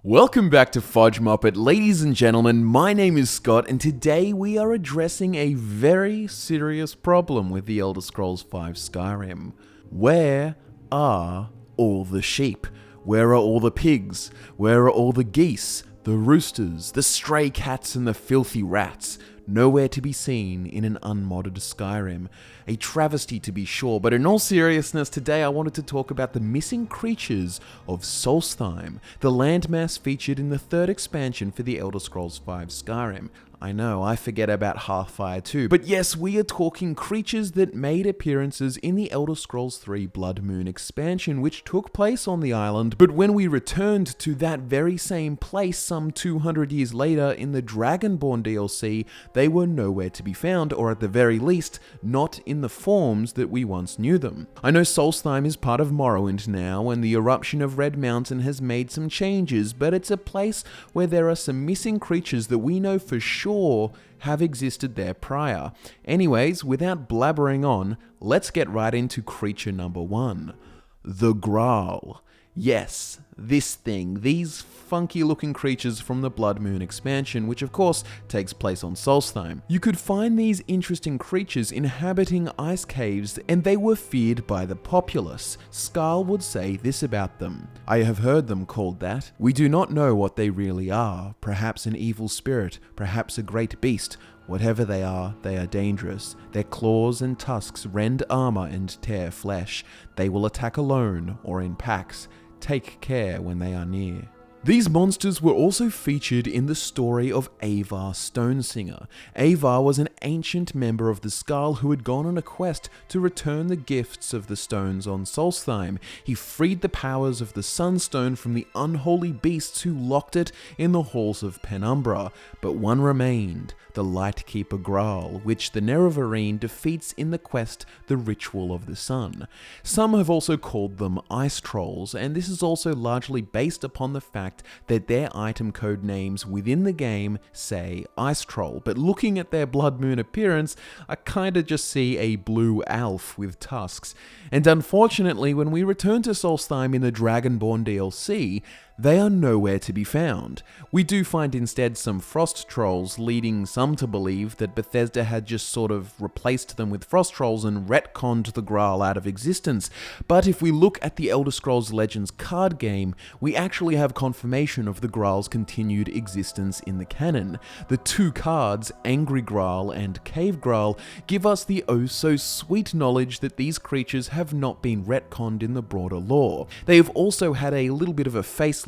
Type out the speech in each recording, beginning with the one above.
Welcome back to Fudge Muppet. Ladies and gentlemen, my name is Scott, and today we are addressing a very serious problem with the Elder Scrolls V Skyrim. Where are all the sheep? Where are all the pigs? Where are all the geese, the roosters, the stray cats and the filthy rats? Nowhere to be seen in an unmodded Skyrim. A travesty to be sure, but in all seriousness, today I wanted to talk about the missing creatures of Solstheim, the landmass featured in the third expansion for the Elder Scrolls V Skyrim. I know, I forget about Hearthfire too, but yes, we are talking creatures that made appearances in the Elder Scrolls 3 Blood Moon expansion, which took place on the island, but when we returned to that very same place some 200 years later in the Dragonborn DLC, they were nowhere to be found, or at the very least, not in the forms that we once knew them. I know Solstheim is part of Morrowind now, and the eruption of Red Mountain has made some changes, but it's a place where there are some missing creatures that we know for sure have existed there prior. Anyways, without blabbering on, let's get right into creature number 1. The Graal. Yes, this thing, these funky looking creatures from the Blood Moon expansion, which of course takes place on Solstheim. You could find these interesting creatures inhabiting ice caves, and they were feared by the populace. Skarl would say this about them: "I have heard them called that. We do not know what they really are. Perhaps an evil spirit, perhaps a great beast. Whatever they are dangerous. Their claws and tusks rend armor and tear flesh. They will attack alone or in packs. Take care when they are near." These monsters were also featured in the story of Avar Stonesinger. Avar was an ancient member of the Skarl who had gone on a quest to return the gifts of the stones on Solstheim. He freed the powers of the Sunstone from the unholy beasts who locked it in the halls of Penumbra, but one remained, the Lightkeeper Graal, which the Nerevarine defeats in the quest The Ritual of the Sun. Some have also called them Ice Trolls, and this is also largely based upon the fact that their item code names within the game say Ice Troll, but looking at their Blood Moon appearance, I kinda just see a blue elf with tusks. And unfortunately, when we return to Solstheim in the Dragonborn DLC, they are nowhere to be found. We do find instead some frost trolls, leading some to believe that Bethesda had just sort of replaced them with frost trolls and retconned the Graal out of existence. But if we look at the Elder Scrolls Legends card game, we actually have confirmation of the Graal's continued existence in the canon. The two cards, Angry Graal and Cave Graal, give us the oh so sweet knowledge that these creatures have not been retconned in the broader lore. They have also had a little bit of a facelift,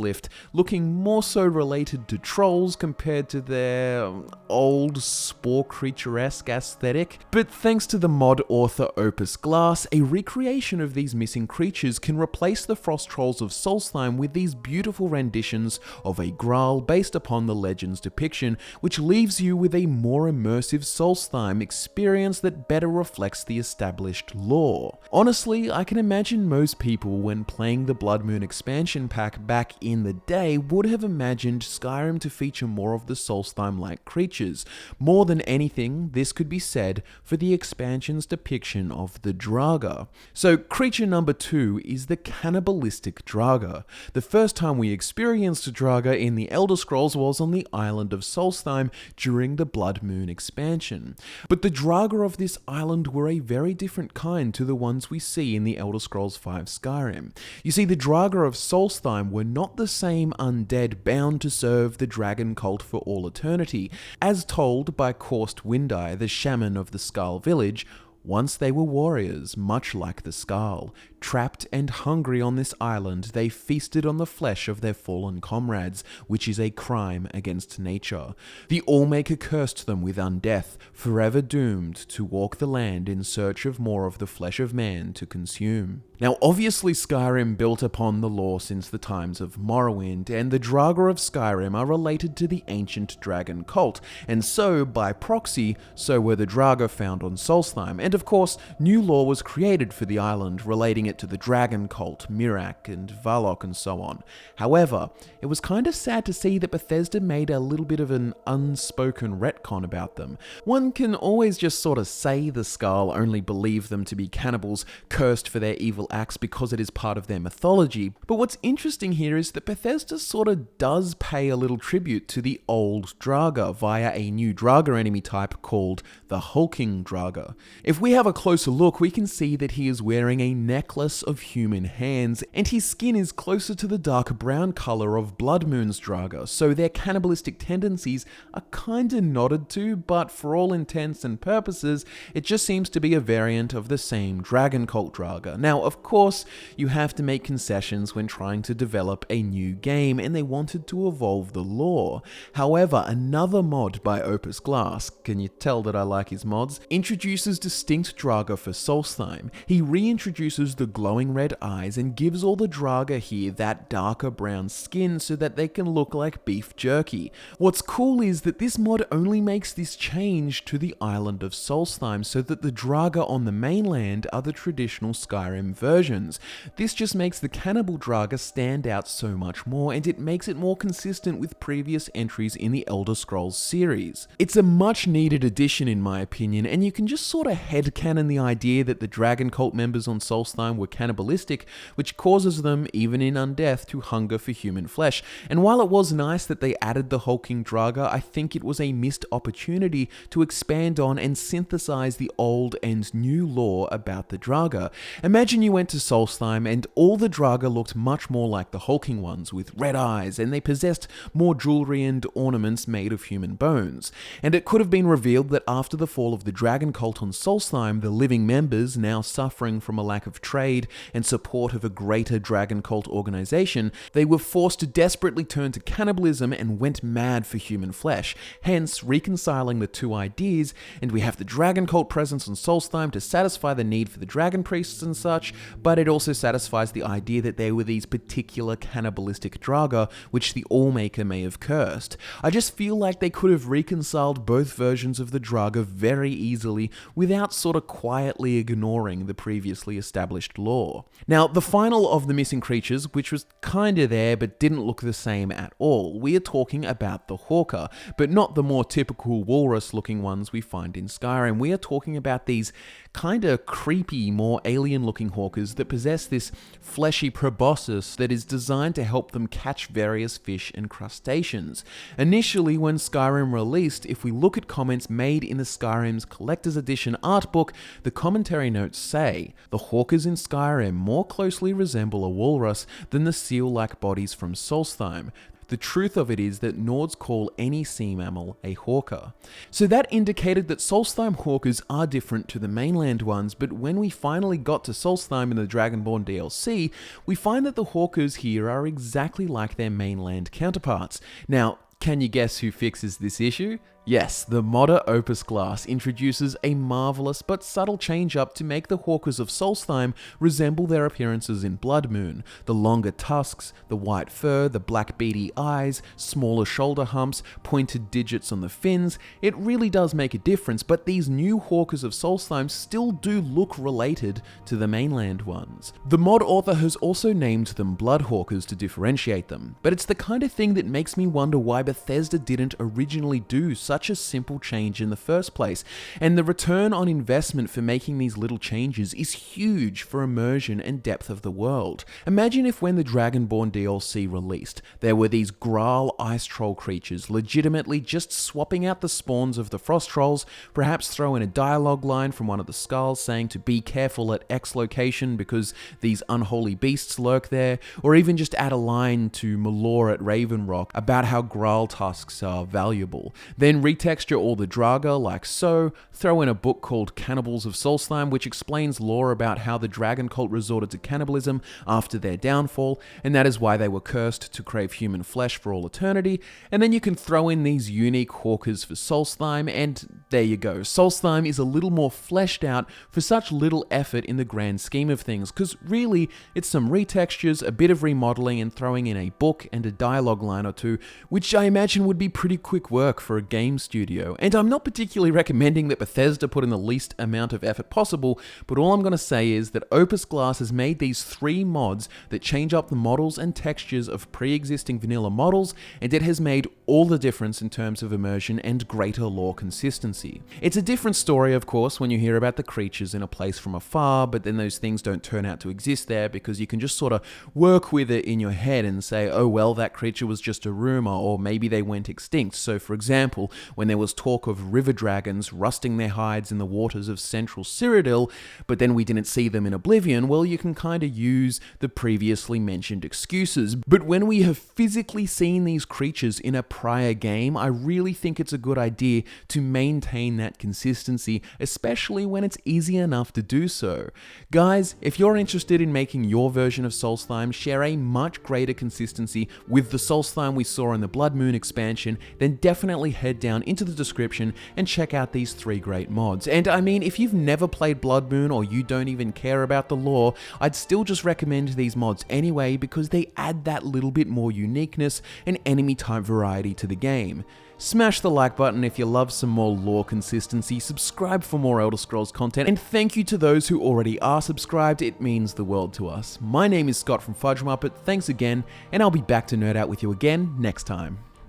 looking more so related to trolls compared to their old spore creature-esque aesthetic. But thanks to the mod author OpusGlass, a recreation of these missing creatures can replace the frost trolls of Solstheim with these beautiful renditions of a Graal based upon the legend's depiction, which leaves you with a more immersive Solstheim experience that better reflects the established lore. Honestly, I can imagine most people, when playing the Blood Moon expansion pack back in the day, would have imagined Skyrim to feature more of the Solstheim-like creatures. More than anything, this could be said for the expansion's depiction of the Draaga. So creature number 2 is the Cannibalistic Draaga. The first time we experienced Draaga in the Elder Scrolls was on the island of Solstheim during the Blood Moon expansion. But the Draaga of this island were a very different kind to the ones we see in the Elder Scrolls V Skyrim. You see, the Draaga of Solstheim were not the same undead bound to serve the dragon cult for all eternity. As told by Korst Windeye, the shaman of the Skarl village, once they were warriors, much like the Skarl. Trapped and hungry on this island, they feasted on the flesh of their fallen comrades, which is a crime against nature. The Allmaker cursed them with undeath, forever doomed to walk the land in search of more of the flesh of man to consume. Now, obviously Skyrim built upon the lore since the times of Morrowind, and the Draaga of Skyrim are related to the ancient dragon cult, and so, by proxy, so were the Draaga found on Solstheim, and of course, new lore was created for the island relating giving it to the Dragon Cult, Mirak, and Varlock, and so on. However, it was kind of sad to see that Bethesda made a little bit of an unspoken retcon about them. One can always just sort of say the Skull only believe them to be cannibals cursed for their evil acts because it is part of their mythology, but what's interesting here is that Bethesda sort of does pay a little tribute to the old Draaga via a new Draaga enemy type called the hulking Draaga. If we have a closer look, we can see that he is wearing a necklace of human hands, and his skin is closer to the dark brown color of Blood Moon's Draaga, so their cannibalistic tendencies are kinda nodded to, but for all intents and purposes, it just seems to be a variant of the same Dragon Cult Draaga. Now, of course, you have to make concessions when trying to develop a new game, and they wanted to evolve the lore. However, another mod by OpusGlass, can you tell that I like his mods, introduces distinct Draaga for Solstheim. He reintroduces the glowing red eyes and gives all the Draaga here that darker brown skin so that they can look like beef jerky. What's cool is that this mod only makes this change to the island of Solstheim so that the Draaga on the mainland are the traditional Skyrim versions. This just makes the cannibal Draaga stand out so much more, and it makes it more consistent with previous entries in the Elder Scrolls series. It's a much needed addition in my opinion, and you can just sort of headcanon the idea that the Dragon Cult members on Solstheim were cannibalistic, which causes them, even in undeath, to hunger for human flesh. And while it was nice that they added the hulking Draaga, I think it was a missed opportunity to expand on and synthesize the old and new lore about the Draaga. Imagine you went to Solstheim and all the Draaga looked much more like the hulking ones, with red eyes, and they possessed more jewelry and ornaments made of human bones. And it could have been revealed that after the fall of the Dragon Cult on Solstheim, the living members, now suffering from a lack of trade and support of a greater Dragon Cult organization, they were forced to desperately turn to cannibalism and went mad for human flesh, hence reconciling the two ideas, and we have the Dragon Cult presence on Solstheim to satisfy the need for the dragon priests and such, but it also satisfies the idea that there were these particular cannibalistic Draaga which the Allmaker may have cursed. I just feel like they could have reconciled both versions of the Draaga very easily without sort of quietly ignoring the previously established lore. Now, the final of the missing creatures, which was kinda there but didn't look the same at all, we are talking about the Hawker, but not the more typical walrus looking ones we find in Skyrim. We are talking about these kinda creepy, more alien looking hawkers that possess this fleshy proboscis that is designed to help them catch various fish and crustaceans. Initially, when Skyrim released, if we look at comments made in the Skyrim's Collector's Edition art book, the commentary notes say, the hawkers in Skyrim more closely resemble a walrus than the seal-like bodies from Solstheim. The truth of it is that Nords call any sea mammal a hawker. So that indicated that Solstheim hawkers are different to the mainland ones, but when we finally got to Solstheim in the Dragonborn DLC, we find that the hawkers here are exactly like their mainland counterparts. Now, can you guess who fixes this issue? Yes, the modder OpusGlass introduces a marvelous but subtle change-up to make the hawkers of Solstheim resemble their appearances in Blood Moon. The longer tusks, the white fur, the black beady eyes, smaller shoulder humps, pointed digits on the fins. It really does make a difference, but these new hawkers of Solstheim still do look related to the mainland ones. The mod author has also named them Bloodhawkers to differentiate them, but it's the kind of thing that makes me wonder why Bethesda didn't originally do such a simple change in the first place, and the return on investment for making these little changes is huge for immersion and depth of the world. Imagine if when the Dragonborn DLC released, there were these Graal ice troll creatures legitimately just swapping out the spawns of the frost trolls, perhaps throw in a dialogue line from one of the skulls saying to be careful at X location because these unholy beasts lurk there, or even just add a line to Malor at Raven Rock about how Graal tusks are valuable. Then retexture all the Draaga like so, throw in a book called Cannibals of Solstheim which explains lore about how the Dragon Cult resorted to cannibalism after their downfall, and that is why they were cursed to crave human flesh for all eternity, and then you can throw in these unique hawkers for Solstheim, and there you go. Solstheim is a little more fleshed out for such little effort in the grand scheme of things, because really, it's some retextures, a bit of remodeling, and throwing in a book and a dialogue line or two, which I imagine would be pretty quick work for a game game studio, and I'm not particularly recommending that Bethesda put in the least amount of effort possible, but all I'm going to say is that OpusGlass has made these 3 mods that change up the models and textures of pre-existing vanilla models, and it has made all the difference in terms of immersion and greater lore consistency. It's a different story, of course, when you hear about the creatures in a place from afar, but then those things don't turn out to exist there because you can just sort of work with it in your head and say, oh well, that creature was just a rumor, or maybe they went extinct. So for example, when there was talk of river dragons rusting their hides in the waters of central Cyrodiil, but then we didn't see them in Oblivion, well, you can kind of use the previously mentioned excuses. But when we have physically seen these creatures in a prior game, I really think it's a good idea to maintain that consistency, especially when it's easy enough to do so. Guys, if you're interested in making your version of Solstheim share a much greater consistency with the Solstheim we saw in the Blood Moon expansion, then definitely head down into the description and check out these 3 great mods. And I mean, if you've never played Blood Moon or you don't even care about the lore, I'd still just recommend these mods anyway because they add that little bit more uniqueness and enemy type variety to the game. Smash the like button if you love some more lore consistency, subscribe for more Elder Scrolls content, and thank you to those who already are subscribed, it means the world to us. My name is Scott from Fudge Muppet, thanks again, and I'll be back to nerd out with you again next time.